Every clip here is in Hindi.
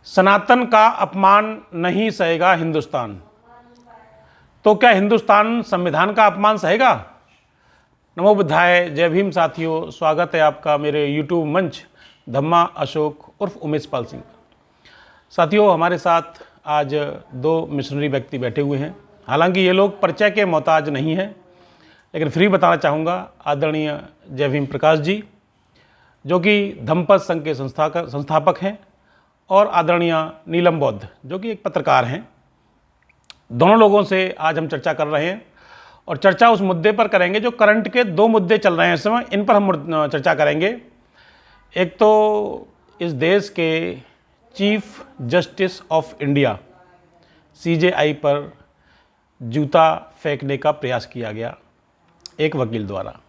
सनातन का अपमान नहीं सहेगा हिंदुस्तान। तो क्या हिंदुस्तान संविधान का अपमान सहेगा? नमो बुद्धाय, जय भीम साथियों, स्वागत है आपका मेरे यूट्यूब मंच धम्मा अशोक उर्फ उमेश पाल सिंह। साथियों, हमारे साथ आज दो मिशनरी व्यक्ति बैठे हुए हैं। हालांकि ये लोग परिचय के मोहताज नहीं हैं, लेकिन फ्री बताना चाहूँगा। आदरणीय जय भीम प्रकाश जी, जो कि धम्मपद संघ के संस्थापक हैं, और आदरणीय नीलम बौद्ध, जो कि एक पत्रकार हैं। दोनों लोगों से आज हम चर्चा कर रहे हैं और चर्चा उस मुद्दे पर करेंगे जो करंट के दो मुद्दे चल रहे हैं इस समय, इन पर हम चर्चा करेंगे। एक तो इस देश के chief justice of India CJI पर जूता फेंकने का प्रयास किया गया एक वकील द्वारा,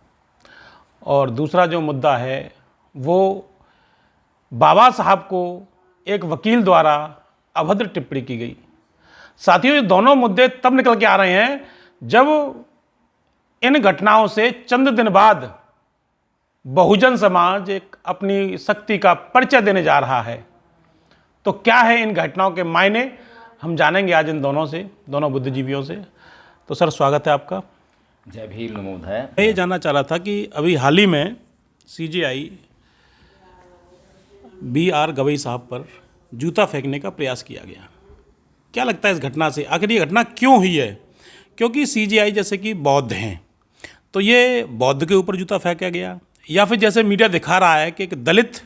और दूसरा जो मुद्दा है वो बाबा साहब को एक वकील द्वारा अभद्र टिप्पणी की गई। साथियों, ये दोनों मुद्दे तब निकल के आ रहे हैं जब इन घटनाओं से चंद दिन बाद बहुजन समाज एक अपनी शक्ति का परिचय देने जा रहा है। तो क्या है इन घटनाओं के मायने, हम जानेंगे आज इन दोनों से, दोनों बुद्धिजीवियों से। तो सर, स्वागत है आपका। जय भीम, नमो बुद्धाय। मैं ये जानना चाह रहा था कि अभी हाल ही में CJI BR गवई साहब पर जूता फेंकने का प्रयास किया गया। क्या लगता है इस घटना से, आखिर ये घटना क्यों हुई है? क्योंकि CJI जैसे कि बौद्ध हैं, तो ये बौद्ध के ऊपर जूता फेंका गया, या फिर जैसे मीडिया दिखा रहा है कि एक दलित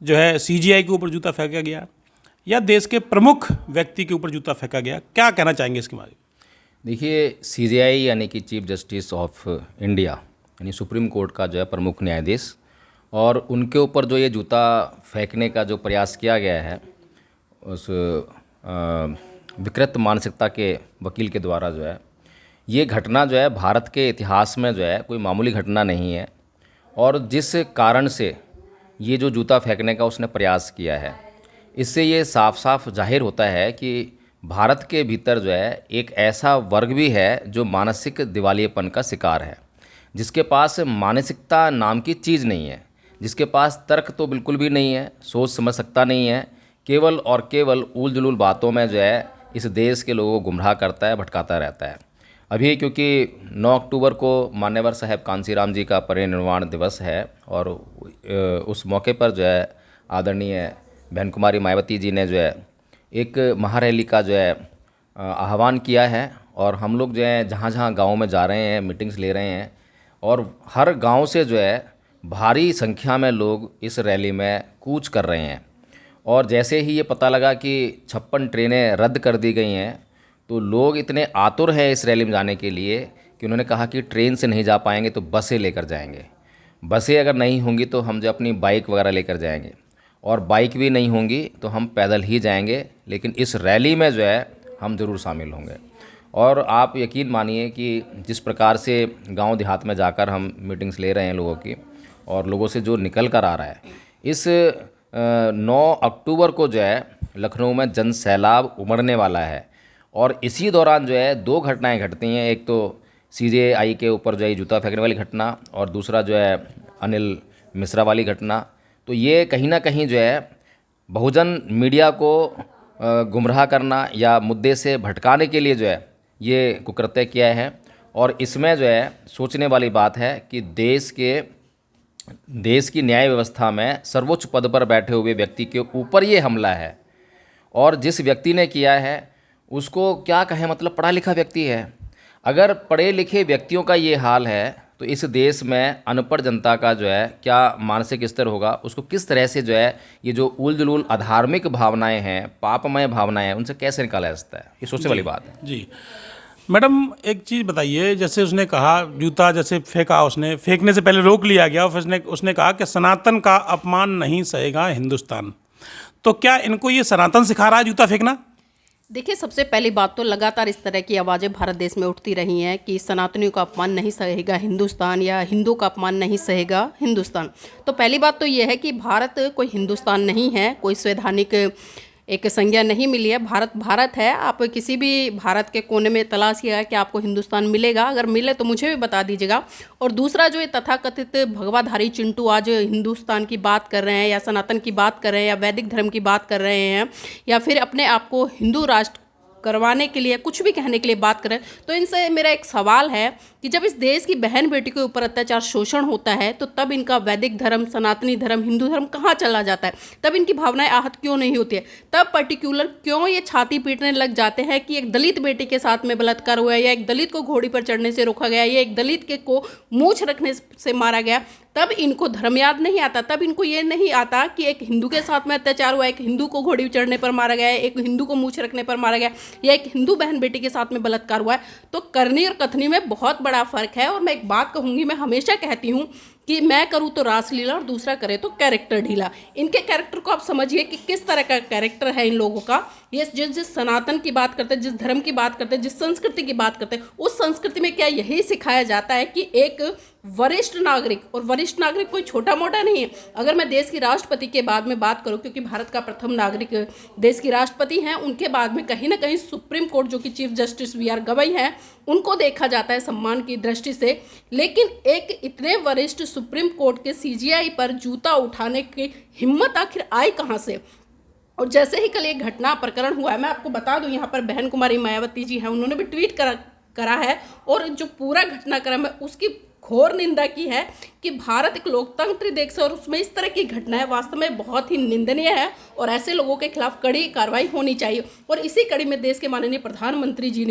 जो है CJI के ऊपर जूता फेंका गया, या देश के प्रमुख व्यक्ति के ऊपर जूता फेंका गया? क्या कहना चाहेंगे इसके बारे में? देखिए, CJI यानी कि चीफ जस्टिस ऑफ इंडिया यानी सुप्रीम कोर्ट का जो है प्रमुख न्यायाधीश, और उनके ऊपर जो ये जूता फेंकने का जो प्रयास किया गया है उस विकृत मानसिकता के वकील के द्वारा जो है, ये घटना जो है भारत के इतिहास में जो है कोई मामूली घटना नहीं है। और जिस कारण से ये जो जूता फेंकने का उसने प्रयास किया है, इससे ये साफ साफ जाहिर होता है कि भारत के भीतर जो है एक ऐसा वर्ग भी है जो मानसिक दिवालियेपन का शिकार है, जिसके पास मानसिकता नाम की चीज़ नहीं है, जिसके पास तर्क तो बिल्कुल भी नहीं है, सोच समझ सकता नहीं है, केवल और केवल उल जुलूल बातों में जो है इस देश के लोगों को गुमराह करता है, भटकाता रहता है। अभी क्योंकि 9 अक्टूबर को मान्यवर साहब कांसीराम जी का परिनिर्वाण दिवस है, और उस मौके पर जो है आदरणीय बहन कुमारी मायावती जी ने जो है एक महारैली का जो है आह्वान किया है, और हम लोग जो है जहाँ जहाँ गाँव में जा रहे हैं, मीटिंग्स ले रहे हैं, और हर गांव से जो है भारी संख्या में लोग इस रैली में कूच कर रहे हैं। और जैसे ही ये पता लगा कि 56 ट्रेनें रद्द कर दी गई हैं, तो लोग इतने आतुर हैं इस रैली में जाने के लिए कि उन्होंने कहा कि ट्रेन से नहीं जा पाएंगे तो बसें लेकर जाएंगे, बसें अगर नहीं होंगी तो हम जो अपनी बाइक वगैरह लेकर जाएंगे, और बाइक भी नहीं होंगी तो हम पैदल ही जाएंगे, लेकिन इस रैली में जो है हम ज़रूर शामिल होंगे। और आप यकीन मानिए कि जिस प्रकार से गांव देहात में जाकर हम मीटिंग्स ले रहे हैं लोगों की, और लोगों से जो निकल कर आ रहा है, इस 9 अक्टूबर को जो है लखनऊ में जन सैलाब उमड़ने वाला है। और इसी दौरान जो है 2 घटनाएं घटती हैं। एक तो CJI के ऊपर जो है जूता फेंकने वाली घटना, और दूसरा जो है अनिल मिश्रा वाली घटना। तो ये कहीं ना कहीं जो है बहुजन मीडिया को गुमराह करना या मुद्दे से भटकाने के लिए जो है ये कुकृत्य किया है। और इसमें जो है सोचने वाली बात है कि देश की न्याय व्यवस्था में सर्वोच्च पद पर बैठे हुए व्यक्ति के ऊपर ये हमला है, और जिस व्यक्ति ने किया है उसको क्या कहें, मतलब पढ़ा लिखा व्यक्ति है। अगर पढ़े लिखे व्यक्तियों का ये हाल है तो इस देश में अनपढ़ जनता का जो है क्या मानसिक स्तर होगा, उसको किस तरह से जो है ये जो उल जुलूल अधार्मिक भावनाएं हैं, पापमय भावनाएं हैं, उनसे कैसे निकाला जा सकता है, ये सोचने वाली बात है। जी मैडम, एक चीज़ बताइए, जैसे उसने कहा जूता जैसे फेंका, उसने फेंकने से पहले रोक लिया गया, फिर उसने कहा कि सनातन का अपमान नहीं सहेगा हिंदुस्तान। तो क्या इनको ये सनातन सिखा रहा है जूता फेंकना? देखिए, सबसे पहली बात तो लगातार इस तरह की आवाज़ें भारत देश में उठती रही हैं कि सनातनियों का अपमान नहीं सहेगा हिंदुस्तान, या हिंदू का अपमान नहीं सहेगा हिंदुस्तान। तो पहली बात तो ये है कि भारत कोई हिंदुस्तान नहीं है, कोई संवैधानिक एक संज्ञा नहीं मिली है। भारत भारत है, आप किसी भी भारत के कोने में तलाशिएगा कि आपको हिंदुस्तान मिलेगा। अगर मिले तो मुझे भी बता दीजिएगा। और दूसरा, जो ये तथाकथित भगवाधारी चिंटू आज हिंदुस्तान की बात कर रहे हैं या सनातन की बात कर रहे हैं या वैदिक धर्म की बात कर रहे हैं या फिर अपने आप को हिंदू राष्ट्र करवाने के लिए कुछ भी कहने के लिए बात करें, तो इनसे मेरा एक सवाल है कि जब इस देश की बहन बेटी के ऊपर अत्याचार शोषण होता है तो तब इनका वैदिक धर्म, सनातनी धर्म, हिंदू धर्म कहाँ चला जाता है? तब इनकी भावनाएं आहत क्यों नहीं होती है? तब पर्टिकुलर क्यों ये छाती पीटने लग जाते हैं कि एक दलित बेटी के साथ में बलात्कार हुआ है या एक दलित को घोड़ी पर चढ़ने से रोका गया या एक दलित के को मूछ रखने से मारा गया? तब इनको धर्म याद नहीं आता। तब इनको ये नहीं आता कि एक हिंदू के साथ में अत्याचार हुआ, एक हिंदू को घोड़ी चढ़ने पर मारा गया है, एक हिंदू को मूछ रखने पर मारा गया या एक हिंदू बहन बेटी के साथ में बलात्कार हुआ है। तो करनी और कथनी में बहुत बड़ा फर्क है। और मैं एक बात कहूँगी, मैं हमेशा कहती हूँ कि मैं करूँ तो रासलीला और दूसरा करे तो कैरेक्टर ढीला। इनके कैरेक्टर को आप समझिए कि किस तरह का कैरेक्टर है इन लोगों का। ये जिस सनातन की बात करते हैं, जिस धर्म की बात करते हैं, जिस संस्कृति की बात करते हैं, उस संस्कृति में क्या यही सिखाया जाता है कि एक वरिष्ठ नागरिक, और वरिष्ठ नागरिक कोई छोटा मोटा नहीं है। अगर मैं देश की राष्ट्रपति के बाद में बात करूं, क्योंकि भारत का प्रथम नागरिक देश की राष्ट्रपति हैं, उनके बाद में कहीं ना कहीं सुप्रीम कोर्ट जो कि चीफ जस्टिस वी.आर. गवई हैं, उनको देखा जाता है सम्मान की दृष्टि से। लेकिन एक इतने वरिष्ठ सुप्रीम कोर्ट के सीजीआई पर जूता उठाने की हिम्मत आखिर आई कहाँ से? और जैसे ही कल ये घटना प्रकरण हुआ है, मैं आपको बता दूं, यहाँ पर बहन कुमारी मायावती जी हैं, उन्होंने भी ट्वीट करा है और जो पूरा घटनाक्रम है उसकी घोर निंदा की है कि भारत एक लोकतंत्र देश है और उसमें इस तरह की घटनाएं वास्तव में बहुत ही निंदनीय है और ऐसे लोगों के खिलाफ कड़ी कार्रवाई होनी चाहिए। और इसी कड़ी में देश के माननीय प्रधानमंत्री जी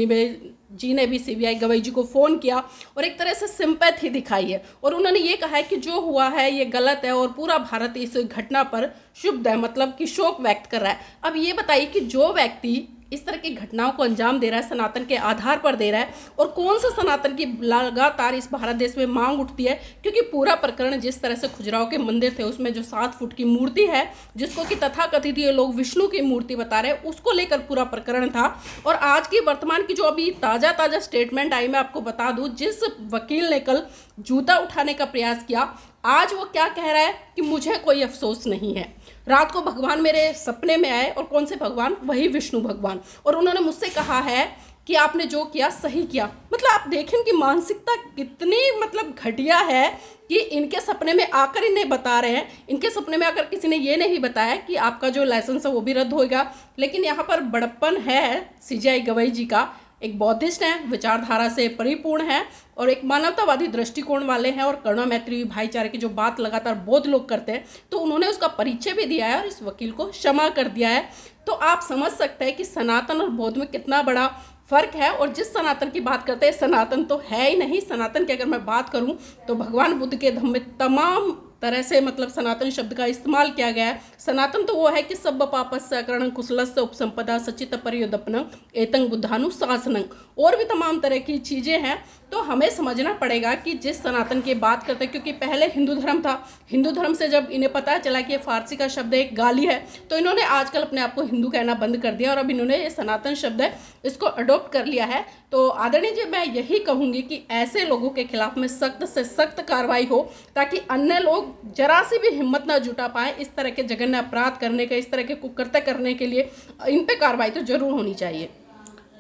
ने भी सीबीआई गवई जी को फ़ोन किया और एक तरह से सिंपैथी दिखाई है और उन्होंने ये कहा है कि जो हुआ है ये गलत है और पूरा भारत इस घटना पर क्षुब्ध है, मतलब कि शोक व्यक्त कर रहा है। अब ये बताइए कि जो व्यक्ति इस तरह की घटनाओं को अंजाम दे रहा है, सनातन के आधार पर दे रहा है, और कौन सा सनातन की लगातार इस भारत देश में मांग उठती है, क्योंकि पूरा प्रकरण जिस तरह से खुजराहो के मंदिर थे उसमें जो 7 फुट की मूर्ति है जिसको कि तथाकथित ये लोग विष्णु की मूर्ति बता रहे हैं, उसको लेकर पूरा प्रकरण था। और आज की वर्तमान की जो अभी ताज़ा स्टेटमेंट आई, मैं आपको बता दूं, जिस वकील ने कल जूता उठाने का प्रयास किया, आज वो क्या कह रहा है कि मुझे कोई अफसोस नहीं है। रात को भगवान मेरे सपने में आए, और कौन से भगवान? वही विष्णु भगवान, और उन्होंने मुझसे कहा है कि आपने जो किया सही किया। मतलब आप देखें कि मानसिकता कितनी मतलब घटिया है कि इनके सपने में आकर इन्हें बता रहे हैं। इनके सपने में आकर किसी ने ये नहीं बताया कि आपका जो लाइसेंस है वो भी रद्द होगा। लेकिन यहाँ पर बड़प्पन है सीजीआई गवई जी का। एक बौद्धिस्ट हैं, विचारधारा से परिपूर्ण है और एक मानवतावादी दृष्टिकोण वाले हैं और करुणा मैत्री भाईचारे की जो बात लगातार बौद्ध लोग करते हैं, तो उन्होंने उसका परिचय भी दिया है और इस वकील को क्षमा कर दिया है। तो आप समझ सकते हैं कि सनातन और बौद्ध में कितना बड़ा फ़र्क है। और जिस सनातन की बात करते हैं, सनातन तो है ही नहीं। सनातन की अगर मैं बात करूं तो भगवान बुद्ध के धम्म में तमाम तरह से मतलब सनातन शब्द का इस्तेमाल किया गया है। सनातन तो वो है कि सब पापस्य अकरणं कुशलस्य उपसंपदा सचित पर्योदपनं एतं बुद्धानुशासनं, और भी तमाम तरह की चीज़ें हैं। तो हमें समझना पड़ेगा कि जिस सनातन की बात करते हैं, क्योंकि पहले हिंदू धर्म था, हिंदू धर्म से जब इन्हें पता चला कि ये फारसी का शब्द एक गाली है, तो इन्होंने आजकल अपने आप को हिंदू कहना बंद कर दिया और अब इन्होंने ये सनातन शब्द है इसको अडॉप्ट कर लिया है। तो आदरणीय जी, मैं यही कहूँगी कि ऐसे लोगों के खिलाफ में सख्त से सख्त कार्रवाई हो, ताकि अन्य लोग जरा सी भी हिम्मत ना जुटा पाएँ इस तरह के जघन्य अपराध करने का, इस तरह के कुकृत्य करने के लिए। इन पे कार्रवाई तो जरूर होनी चाहिए।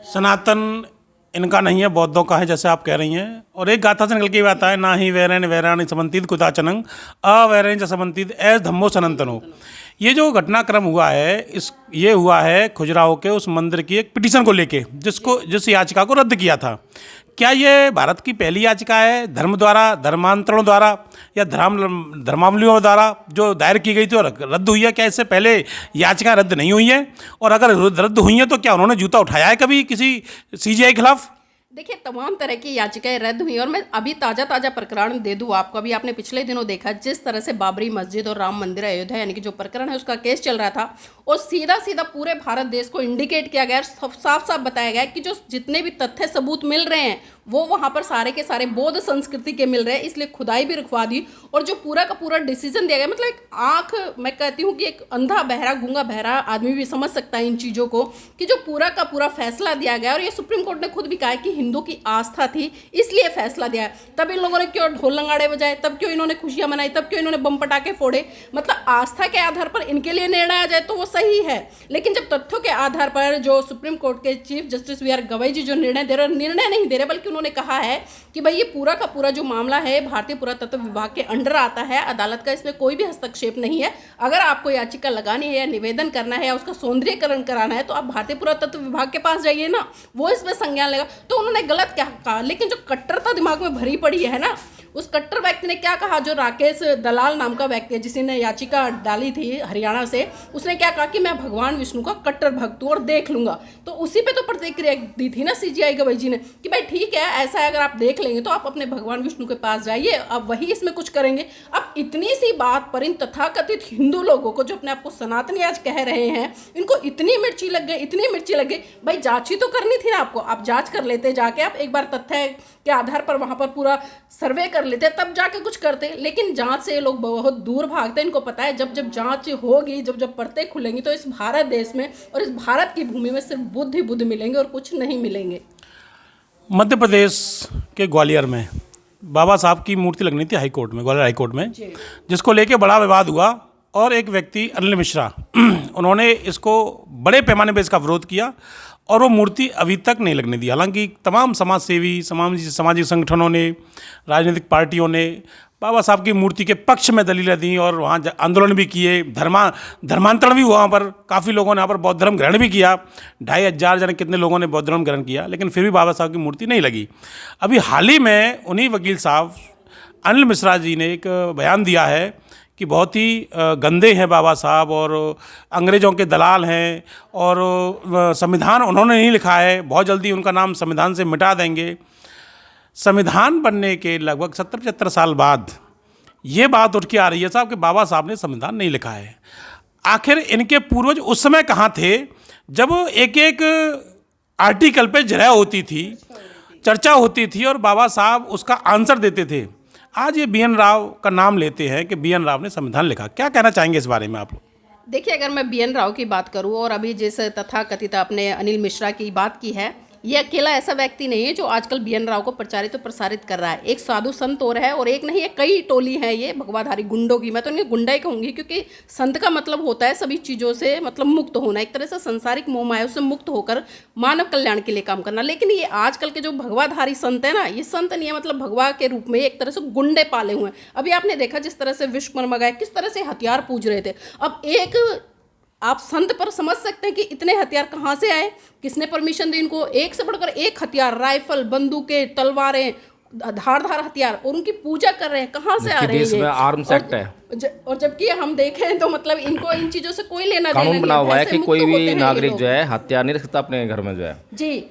सनातन इनका नहीं है, बौद्धों का है, जैसे आप कह रही हैं। और एक गाथा से निकल के बात है, ना ही वैरण वैराणी समन्तित कुताचनं अवैरण च समन्तित ऐस धम्मो सनातनो। ये जो घटनाक्रम हुआ है, ये हुआ है खुजराहो के उस मंदिर की एक पिटीशन को लेके, जिस याचिका को रद्द किया था। क्या ये भारत की पहली याचिका है धर्म द्वारा, धर्मांतरण द्वारा या धर्मावलियों द्वारा जो दायर की गई थी और रद्द हुई है? क्या इससे पहले याचिका रद्द नहीं हुई है? और अगर रद्द हुई हैं तो क्या उन्होंने जूता उठाया है कभी किसी सीजीआई के खिलाफ? देखिए, तमाम तरह की याचिकाएं रद्द हुई और मैं अभी ताज़ा प्रकरण दे दूं आपको। अभी आपने पिछले दिनों देखा जिस तरह से बाबरी मस्जिद और राम मंदिर अयोध्या यानी कि जो प्रकरण है उसका केस चल रहा था, और सीधा पूरे भारत देश को इंडिकेट किया गया, साफ बताया गया कि जो जितने भी तथ्य सबूत मिल रहे हैं वो वहाँ पर सारे के सारे बौद्ध संस्कृति के मिल रहे हैं, इसलिए खुदाई भी रुकवा दी। और जो पूरा का पूरा डिसीजन दिया गया, मतलब एक आँख, मैं कहती हूँ कि एक अंधा बहरा गूंगा बहरा आदमी भी समझ सकता है इन चीज़ों को, कि जो पूरा का पूरा फैसला दिया गया। और ये सुप्रीम कोर्ट ने खुद भी कहा है कि हिंदू की आस्था थी इसलिए फैसला दिया है। तब इन लोगों ने क्यों ढोल लंगाड़े बजाए, तब क्यों इन्होंने खुशियाँ मनाई, तब क्यों इन्होंने बम पटाखे फोड़े। मतलब आस्था के आधार पर इनके लिए निर्णय आ जाए तो वो सही है, लेकिन जब तथ्यों के आधार पर जो सुप्रीम कोर्ट के chief justice B R Gavai ji जो निर्णय दे रहे, निर्णय नहीं दे रहे बल्कि उन्होंने कहा है कि भाई ये पूरा का पूरा जो मामला है भारतीय पुरातत्व विभाग के अंडर आता है, अदालत का इसमें कोई भी हस्तक्षेप नहीं है। अगर आपको याचिका लगानी है या निवेदन करना है या उसका सौंदर्यीकरण कराना है तो आप भारतीय पुरातत्व विभाग के पास जाइए ना, वो इसमें संज्ञान लेगा। तो उन्होंने गलत क्या कहा, लेकिन जो कट्टरता दिमाग में भरी पड़ी है ना, उस कट्टर व्यक्ति ने क्या कहा, जो राकेश दलाल नाम का व्यक्ति है जिसने याचिका डाली थी हरियाणा से, उसने क्या कहा कि मैं भगवान विष्णु का कट्टर भक्त हूँ और देख लूंगा। तो उसी पे तो प्रतिक्रिया दी थी ना सीजीआई गवई जी ने कि भाई ठीक है, ऐसा है, अगर आप देख लेंगे तो आप अपने भगवान विष्णु के पास जाइए, अब वही इसमें कुछ करेंगे। अब इतनी सी बात पर इन तथाकथित हिंदू लोगों को, जो अपने आप को सनातनी आज कह रहे हैं, इनको इतनी मिर्ची लग गई, इतनी मिर्ची लग गई। भाई जांच ही तो करनी थी ना आपको, आप जांच कर लेते जाके, आप एक बार तथ्य के आधार पर वहां पर पूरा सर्वे कर लेते, तब जाके कुछ करते। लेकिन जांच से ये लोग बहुत दूर भागते हैं। इनको पता है जब जब जांच होगी, जब जब परतें खुलेंगी तो इस भारत देश में और इस भारत की भूमि में सिर्फ बुद्ध ही बुद्ध मिलेंगे और कुछ नहीं मिलेंगे। मध्य प्रदेश के ग्वालियर में बाबा साहब की मूर्ति लगनी थी हाई कोर्ट में, ग्वालियर हाई कोर्ट में, जिसको लेके बड़ा विवाद हुआ। और एक व्यक्ति अनिल मिश्रा उन्होंने इसको बड़े पैमाने पर इसका विरोध किया और वो मूर्ति अभी तक नहीं लगने दी। हालांकि तमाम समाज सेवी, सामाजिक संगठनों ने, राजनीतिक पार्टियों ने बाबा साहब की मूर्ति के पक्ष में दलीलें दी और वहाँ आंदोलन भी किए, धर्मांतरण भी हुआ। वहाँ पर काफ़ी लोगों ने यहाँ पर बौद्ध धर्म ग्रहण भी किया, 2500 जन कितने लोगों ने बौद्ध धर्म ग्रहण किया, लेकिन फिर भी बाबा साहब की मूर्ति नहीं लगी। अभी हाल ही में उन्हीं वकील साहब अनिल मिश्रा जी ने एक बयान दिया है कि बहुत ही गंदे हैं बाबा साहब और अंग्रेज़ों के दलाल हैं और संविधान उन्होंने नहीं लिखा है, बहुत जल्दी उनका नाम संविधान से मिटा देंगे। संविधान बनने के लगभग 70-75 साल बाद ये बात उठ के आ रही है साहब कि बाबा साहब ने संविधान नहीं लिखा है। आखिर इनके पूर्वज उस समय कहाँ थे जब एक एक आर्टिकल पे जरा होती थी, चर्चा होती थी और बाबा साहब उसका आंसर देते थे। आज ये BN राव का नाम लेते हैं कि BN राव ने संविधान लिखा। क्या कहना चाहेंगे इस बारे में आप लोग? देखिए, अगर मैं BN राव की बात करूं और अभी जिस तथाकथित आपने अनिल मिश्रा की बात की है, ये अकेला ऐसा व्यक्ति नहीं है जो आजकल BN राव को प्रचारित और प्रसारित कर रहा है। एक साधु संत और है, और एक नहीं है, कई टोली है ये भगवाधारी गुंडों की। मैं तो इन्हें गुंडा ही कहूँगी, क्योंकि संत का मतलब होता है सभी चीज़ों से मतलब मुक्त होना, एक तरह से संसारिक मोह माया से मुक्त होकर मानव कल्याण के लिए काम करना। लेकिन ये आजकल के जो भगवाधारी संत है ना, ये संत नहीं है, मतलब भगवा के रूप में एक तरह से गुंडे पाले हुए हैं। अभी आपने देखा जिस तरह से विश्वकर्मा गए, किस तरह से हथियार पूज रहे थे। अब एक आप संत पर समझ सकते हैं कि इतने हथियार कहाँ से आए, किसने परमिशन दी इनको, एक से बढ़कर एक हथियार, राइफल, बंदूकें, तलवारें, धारदार हथियार, और उनकी पूजा कर रहे हैं। कहाँ से आ रहे हैं देश में आर्म्स एक्ट है, और जबकि हम देखें तो मतलब इनको इन चीज़ों से कोई लेना देना नहीं कानून बना हुआ है कि कोई भी नागरिक लोग। जो है हथियार नहीं रख सकता अपने घर में जो है जी।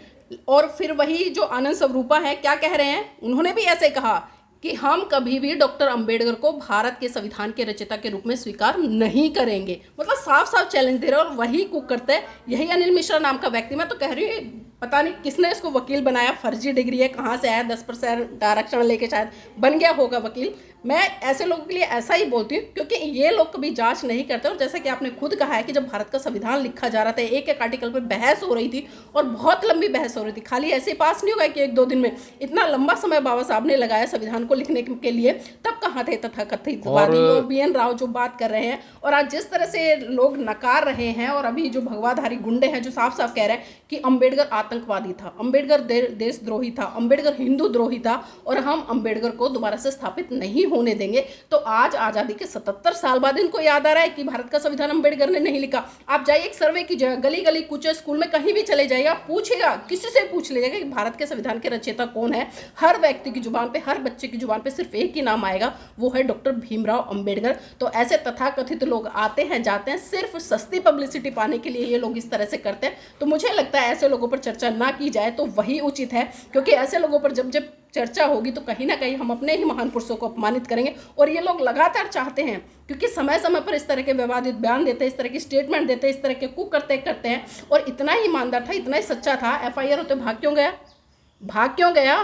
और फिर वही जो आनंद स्वरूपा है, क्या कह रहे हैं, उन्होंने भी ऐसे कहा कि हम कभी भी डॉक्टर अंबेडकर को भारत के संविधान के रचयिता के रूप में स्वीकार नहीं करेंगे। मतलब साफ साफ चैलेंज दे रहे हैं और वही कुक करते हैं। यही अनिल मिश्रा नाम का व्यक्ति, मैं तो कह रही हूँ पता नहीं किसने इसको वकील बनाया, फर्जी डिग्री है, कहाँ से आया, 10% आरक्षण लेके शायद बन गया होगा वकील। मैं ऐसे लोगों के लिए ऐसा ही बोलती हूँ क्योंकि ये लोग कभी जांच नहीं करते। और जैसा कि आपने खुद कहा है कि जब भारत का संविधान लिखा जा रहा था, एक एक आर्टिकल पर बहस हो रही थी और बहुत लंबी बहस हो रही थी। खाली ऐसे पास नहीं होगा कि 1-2 दिन में, इतना लंबा समय बाबा साहब ने लगाया संविधान को लिखने के लिए। तब कहाँ थे तथाकथितवादी और BN राव जो बात कर रहे हैं, और आज जिस तरह से लोग नकार रहे हैं, और अभी जो भगवाधारी गुंडे हैं जो साफ साफ कह रहे हैं कि अंबेडकर आतंकवादी था, अंबेडकर देशद्रोही था, अंबेडकर हिंदू द्रोही था और हम अंबेडकर को दोबारा से स्थापित नहीं होने देंगे। तो आज आज़ादी के 77 साल बाद इनको याद आ रहा है कि भारत का संविधान अंबेडकर ने नहीं लिखा। आप जाइए एक सर्वे कीजिएगा, गली गली कूचे स्कूल में कहीं भी चले जाइएगा, पूछेगा, किसी से पूछ लीजिएगा कि भारत के संविधान के रचयिता कौन है। हर व्यक्ति की जुबान पे, हर बच्चे की जुबान पे सिर्फ एक ही नाम आएगा, वो है डॉक्टर भीमराव अंबेडकर। तो ऐसे तथाकथित लोग आते हैं जाते हैं, सिर्फ सस्ती पब्लिसिटी पाने के लिए ये लोग इस तरह से करते हैं। तो मुझे लगता है ऐसे लोगों पर चर्चा ना की जाए तो वही उचित है, क्योंकि ऐसे लोगों पर जब जब चर्चा होगी तो कहीं ना कहीं हम अपने ही महान पुरुषों को अपमानित करेंगे। और ये लोग लगातार चाहते हैं, क्योंकि समय समय पर इस तरह के विवादित बयान देते हैं, इस तरह की स्टेटमेंट देते हैं, इस तरह के कुक करते हैं। और इतना ही ईमानदार था, इतना ही सच्चा था, FIR होते भाग क्यों गया?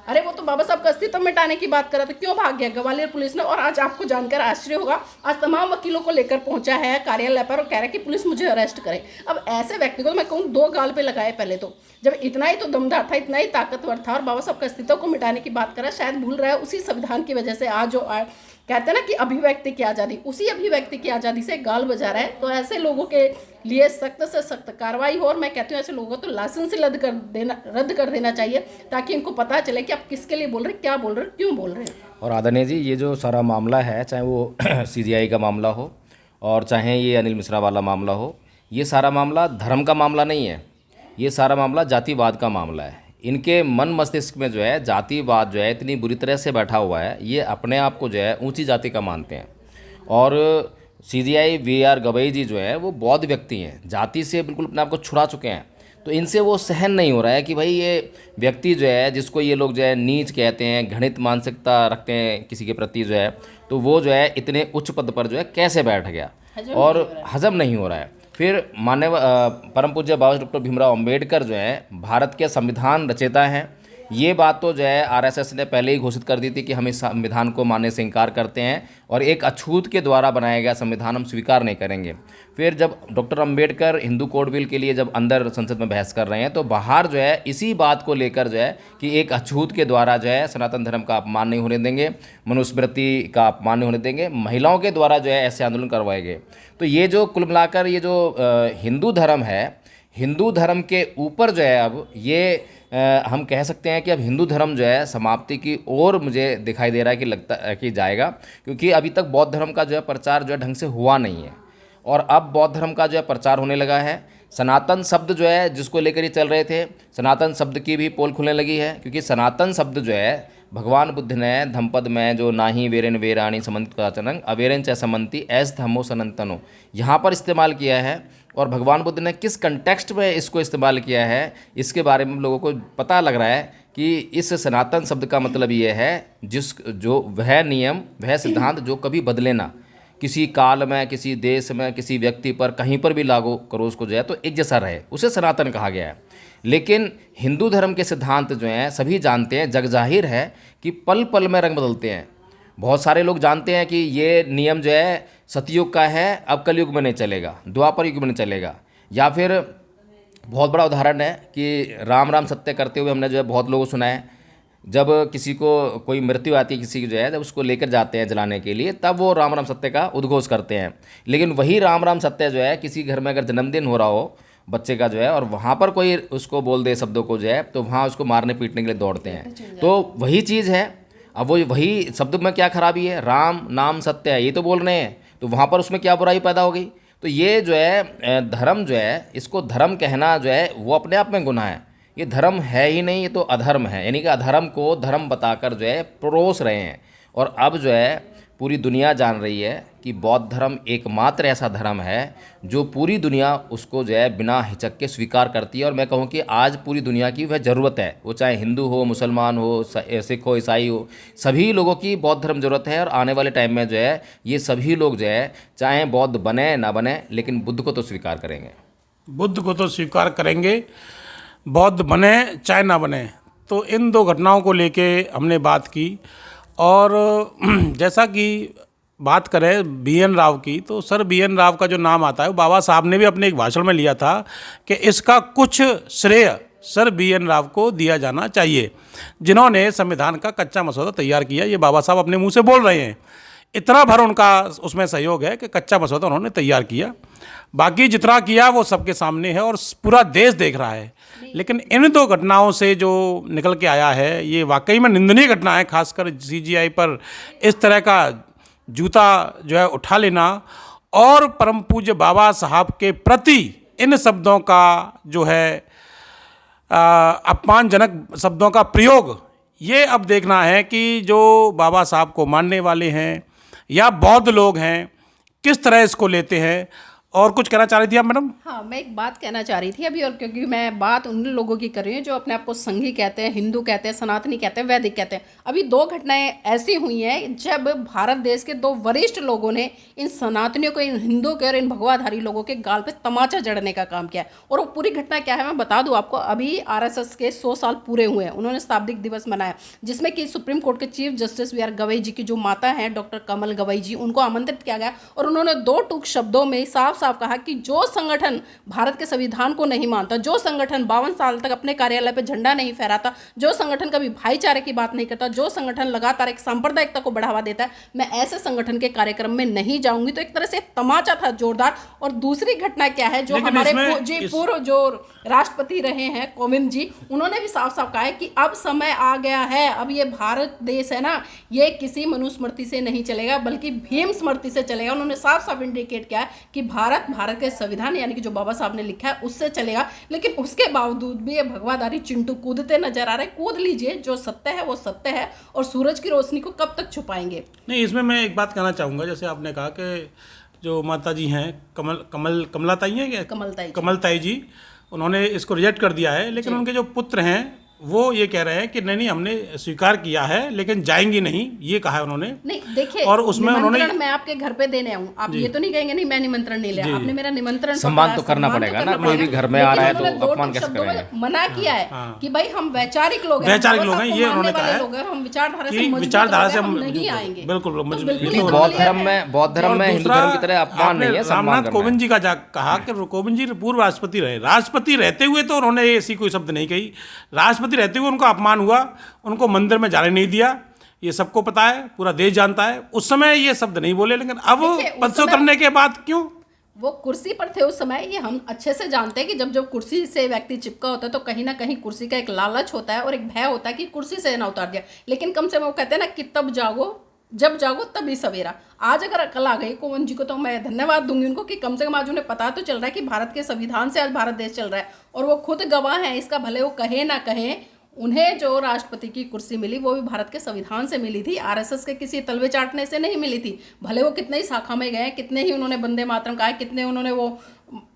अरे वो तो बाबा साहब का अस्तित्व मिटाने की बात कर रहा था, क्यों भाग गया ग्वालियर पुलिस ने? और आज आपको जानकर आश्चर्य होगा, आज तमाम वकीलों को लेकर पहुंचा है कार्यालय पर और कह रहा है कि पुलिस मुझे अरेस्ट करे। अब ऐसे व्यक्ति को तो मैं कहूँ 2 गाल पे लगाए पहले तो, जब इतना ही तो दमदार था, इतना ही ताकतवर था और बाबा साहब का अस्तित्व को मिटाने की बात कर रहा है। शायद भूल रहा है उसी संविधान की वजह से आज जो कहते हैं ना कि अभिव्यक्ति की आज़ादी, उसी अभिव्यक्ति की आज़ादी से गाल बजा रहा है। तो ऐसे लोगों के लिए सख्त से सख्त कार्रवाई हो और मैं कहती हूँ ऐसे लोगों को तो लाइसेंस ही रद्द कर देना चाहिए, ताकि इनको पता चले कि आप किसके लिए बोल रहे हैं, क्या बोल रहे हैं, क्यों बोल रहे हैं। और आदरणीय जी, ये जो सारा मामला है, चाहे वो सीजीआई का मामला हो और चाहे ये अनिल मिश्रा वाला मामला हो, ये सारा मामला धर्म का मामला नहीं है, ये सारा मामला जातिवाद का मामला है। इनके मन मस्तिष्क में जो है जातिवाद जो है इतनी बुरी तरह से बैठा हुआ है, ये अपने आप को जो है ऊंची जाति का मानते हैं। और सीजीआई वीआर गवई जी जो है वो बौद्ध व्यक्ति हैं, जाति से बिल्कुल अपने आप को छुड़ा चुके हैं। तो इनसे वो सहन नहीं हो रहा है कि भाई ये व्यक्ति जो है, जिसको ये लोग जो है नीच कहते हैं, घृणित मानसिकता रखते हैं किसी के प्रति जो है, तो वो जो है इतने उच्च पद पर जो है कैसे बैठ गया और हजम नहीं हो रहा है। फिर माननीय परम पूज्य बाबा डॉक्टर भीमराव अंबेडकर जो है भारत के संविधान रचयिता हैं। ये बात तो जो है आरएसएस ने पहले ही घोषित कर दी थी कि हम इस संविधान को मानने से इनकार करते हैं और एक अछूत के द्वारा बनाया गया संविधान हम स्वीकार नहीं करेंगे। फिर जब doctor Ambedkar Hindu code bill के लिए जब अंदर संसद में बहस कर रहे हैं, तो बाहर जो है इसी बात को लेकर जो है कि एक अछूत के द्वारा जो है सनातन धर्म का अपमान नहीं होने देंगे, मनुस्मृति का अपमान नहीं होने देंगे, महिलाओं के द्वारा जो है ऐसे आंदोलन करवाए गए। तो ये जो कुल मिलाकर ये जो हिंदू धर्म है, हिंदू धर्म के ऊपर जो है अब ये हम कह सकते हैं कि अब हिंदू धर्म जो है समाप्ति की ओर मुझे दिखाई दे रहा है कि लगता है कि जाएगा, क्योंकि अभी तक बौद्ध धर्म का जो है प्रचार जो है ढंग से हुआ नहीं है और अब बौद्ध धर्म का जो है प्रचार होने लगा है। सनातन शब्द जो है जिसको लेकर ये चल रहे थे, सनातन शब्द की भी पोल खुलने लगी है, क्योंकि सनातन शब्द जो है भगवान बुद्ध ने धम्पद में जो नाही वेरेन वेराणी समंत काचनंग अवेरन च समंती ऐस धम्मो सनातनो यहाँ पर इस्तेमाल किया है। और भगवान बुद्ध ने किस कंटेक्स्ट में इसको इस्तेमाल किया है, इसके बारे में लोगों को पता लग रहा है कि इस सनातन शब्द का मतलब ये है जो वह नियम वह सिद्धांत जो कभी बदले ना, किसी काल में, किसी देश में, किसी व्यक्ति पर कहीं पर भी लागू करो उसको जो है तो एक जैसा रहे, उसे सनातन कहा गया है। लेकिन हिंदू धर्म के सिद्धांत जो हैं सभी जानते हैं, जग जाहिर है कि पल पल में रंग बदलते हैं। बहुत सारे लोग जानते हैं कि ये नियम जो है सतयुग का है, अब कलयुग में नहीं चलेगा, द्वापर युग में नहीं चलेगा। या फिर बहुत बड़ा उदाहरण है कि राम राम सत्य करते हुए हमने जो है बहुत लोगों को सुना है, जब किसी को कोई मृत्यु आती है किसी की जो है, जब उसको लेकर जाते हैं जलाने के लिए, तब वो राम राम सत्य का उद्घोष करते हैं। लेकिन वही राम राम सत्य जो है किसी घर में अगर जन्मदिन हो रहा हो बच्चे का जो है और वहाँ पर कोई उसको बोल दे शब्दों को जो है, तो वहाँ उसको मारने पीटने के लिए दौड़ते हैं। तो वही चीज़ है, अब वो वही शब्द में क्या खराबी है, राम नाम सत्य है ये तो बोल रहे हैं, तो वहाँ पर उसमें क्या बुराई पैदा हो गई। तो ये जो है धर्म जो है, इसको धर्म कहना जो है वो अपने आप में गुनाह है। ये धर्म है ही नहीं, ये तो अधर्म है, यानी कि अधर्म को धर्म बताकर जो है परोस रहे हैं। और अब जो है पूरी दुनिया जान रही है कि बौद्ध धर्म एकमात्र ऐसा धर्म है जो पूरी दुनिया उसको जो है बिना हिचक के स्वीकार करती है। और मैं कहूँ कि आज पूरी दुनिया की वह ज़रूरत है, वो चाहे हिंदू हो, मुसलमान हो, सिख हो, ईसाई हो, सभी लोगों की बौद्ध धर्म ज़रूरत है। और आने वाले टाइम में जो है ये सभी लोग जो है चाहे बौद्ध बने ना बने, लेकिन बुद्ध को तो स्वीकार करेंगे, बुद्ध को तो स्वीकार करेंगे, बौद्ध बने चाहे ना बने। तो इन 2 घटनाओं को लेके हमने बात की। और जैसा कि बात करें BN राव की, तो सर BN राव का जो नाम आता है वो बाबा साहब ने भी अपने एक भाषण में लिया था कि इसका कुछ श्रेय सर BN राव को दिया जाना चाहिए, जिन्होंने संविधान का कच्चा मसौदा तैयार किया। ये बाबा साहब अपने मुंह से बोल रहे हैं, इतना भर उनका उसमें सहयोग है कि कच्चा मसौदा उन्होंने तैयार किया। बाकी जितना किया वो सबके सामने है और पूरा देश देख रहा है। लेकिन इन 2 घटनाओं से जो निकल के आया है ये वाकई में निंदनीय घटना है, खासकर CGI पर इस तरह का जूता जो है उठा लेना और परम पूज्य बाबा साहब के प्रति इन शब्दों का जो है अपमानजनक शब्दों का प्रयोग। ये अब देखना है कि जो बाबा साहब को मानने वाले हैं या बौद्ध लोग हैं किस तरह इसको लेते हैं। और कुछ कहना चाह रही थी आप मैडम? हाँ, मैं एक बात कहना चाह रही थी अभी, और क्योंकि मैं बात उन लोगों की कर रही हूँ जो अपने आप को संघी कहते हैं, हिंदू कहते हैं, सनातनी कहते हैं, वैदिक कहते हैं। अभी 2 घटनाएं ऐसी हुई हैं जब भारत देश के 2 वरिष्ठ लोगों ने इन सनातनियों को, इन हिंदुओं के और इन भगवाधारी लोगों के गाल पे तमाचा जड़ने का काम किया है। और वो पूरी घटना क्या है मैं बता दूं आपको। अभी RSS के 100 साल पूरे हुए हैं, उन्होंने शताब्दी दिवस मनाया, जिसमें कि सुप्रीम कोर्ट के चीफ जस्टिस VR गवई जी की जो माता हैं डॉक्टर कमल गवई जी, उनको आमंत्रित किया गया। और उन्होंने 2 टूक शब्दों में साफ साफ कहा कि जो संगठन भारत के संविधान को नहीं मानता, जो संगठन 52 साल तक अपने कार्यालय पे झंडा नहीं फहराता, जो संगठन कभी भाईचारे की बात नहीं करता, जो संगठन लगातार एक सांप्रदायिकता को बढ़ावा देता है, मैं ऐसे संगठन के कार्यक्रम में नहीं जाऊंगी। तो एक तरह से तमाचा था जोरदार। और दूसरी घटना क्या है, जो हमारे पूर्व जो राष्ट्रपति रहे हैं कोविंद जी, उन्होंने भी साफ साफ कहा है कि अब समय आ गया है, अब ये भारत देश है ना, ये किसी मनुस्मृति से नहीं चलेगा बल्कि भीम स्मृति से चलेगा। उन्होंने साफ साफ इंडिकेट किया कि भारत के संविधान यानी कि जो बाबा साहब ने लिखा है उससे चलेगा। लेकिन उसके बावजूद भी ये भगवाधारी चिंटू कूदते नजर आ रहे। कूद लीजिए, जो सत्य है वो सत्य है, और सूरज की रोशनी को कब तक छुपाएंगे? नहीं, इसमें मैं एक बात कहना चाहूँगा। जैसे आपने कहा कि जो माता जी हैं कमलाताई हैं क्या, कमलताई जी, उन्होंने इसको रिजेक्ट कर दिया है। लेकिन उनके जो पुत्र हैं वो ये कह रहे हैं कि नहीं हमने स्वीकार किया है लेकिन जाएंगी नहीं, ये कहा है उन्होंने। नहीं देखिए, और उसमें उन्होंने मैं आपके घर पे देने आऊँ, आप ये तो नहीं कहेंगे नहीं मैं निमंत्रण नहीं लिया, आपने मेरा निमंत्रण सम्मान तो करना पड़ेगा ना, कोई भी घर में आ रहा है तो अपमान कैसे करेंगे? मना किया है कि भाई हम वैचारिक लोग हैं, ये उन्होंने कहा है, हम विचारधारा से हम नहीं आएंगे। बिल्कुल, बौद्ध धर्म में हिंदू धर्म की तरह अपमान नहीं है, रामनाथ कोविंद जी का कहा कि कोविंद जी पूर्व राष्ट्रपति रहे, राष्ट्रपति रहते हुए तो उन्होंने ऐसी कोई शब्द नहीं कही। राष्ट्रपति रहते हुए उनका अपमान हुआ, उनको मंदिर में जाने नहीं दिया, ये सबको पता है, पूरा देश जानता है। उस समय ये शब्द नहीं बोले, लेकिन अब पद से उतरने के बाद क्यों? वो कुर्सी पर थे उस समय, ये हम अच्छे से जानते हैं कि जब कुर्सी से व्यक्ति चिपका होता है तो कहीं ना कहीं कुर्सी का एक लालच होता है और एक भय होता है कि कुर्सी से ना उतार दिया। लेकिन कम से कम वो कहते हैं ना कि जब जागो तभी सवेरा। आज अगर अकल आ गई कोविंद जी को तो मैं धन्यवाद दूंगी उनको कि कम से कम आज उन्हें पता तो चल रहा है कि भारत के संविधान से आज भारत देश चल रहा है, और वो खुद गवाह हैं इसका। भले वो कहे ना कहे, उन्हें जो राष्ट्रपति की कुर्सी मिली वो भी भारत के संविधान से मिली थी, RSS के किसी तलवे चाटने से नहीं मिली थी। भले वो कितने ही शाखा में गए, कितने ही उन्होंने वंदे मातरम कहा है, कितने उन्होंने वो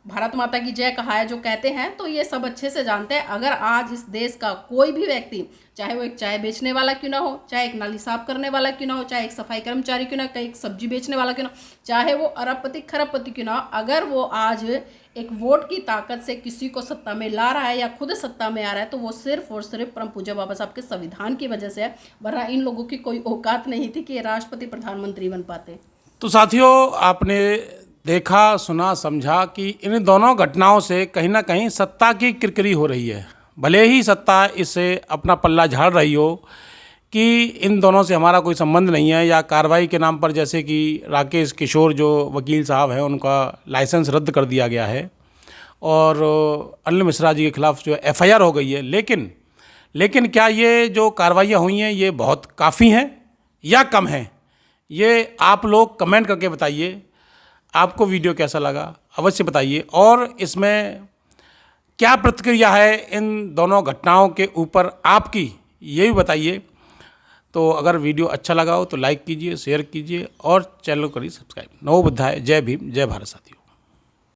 भारत माता की जय कहा है जो कहते हैं, तो ये सब अच्छे से जानते हैं। अगर आज इस देश का कोई भी व्यक्ति, चाहे वो एक चाय बेचने वाला क्यों ना हो, चाहे एक नाली साफ करने वाला क्यों ना हो, चाहे एक सफाई कर्मचारी क्यों ना, कहीं एक सब्जी बेचने वाला क्यों ना, चाहे वो अरबपति खरबपति क्यों ना, अगर वो आज एक वोट की ताकत से किसी को सत्ता में ला रहा है या खुद सत्ता में आ रहा है, तो वो सिर्फ और सिर्फ परम पूज्य बाबा साहब के संविधान की वजह से है, वरना इन लोगों की कोई औकात नहीं थी कि ये राष्ट्रपति प्रधानमंत्री बन पाते। तो साथियों, आपने देखा, सुना, समझा कि इन दोनों घटनाओं से कहीं ना कहीं सत्ता की किरकिरी हो रही है। भले ही सत्ता इससे अपना पल्ला झाड़ रही हो कि इन दोनों से हमारा कोई संबंध नहीं है, या कार्रवाई के नाम पर जैसे कि राकेश किशोर जो वकील साहब हैं उनका लाइसेंस रद्द कर दिया गया है और अनिल मिश्रा जी के खिलाफ जो FIR हो गई है। लेकिन क्या ये जो कार्रवाइयाँ हुई हैं ये बहुत काफ़ी हैं या कम हैं? ये आप लोग कमेंट करके बताइए। आपको वीडियो कैसा लगा अवश्य बताइए, और इसमें क्या प्रतिक्रिया है इन दोनों घटनाओं के ऊपर आपकी, ये भी बताइए। तो अगर वीडियो अच्छा लगा हो तो लाइक कीजिए, शेयर कीजिए और चैनल को करिए सब्सक्राइब। नमो बुद्धाय, जय भीम, जय भारत साथियों।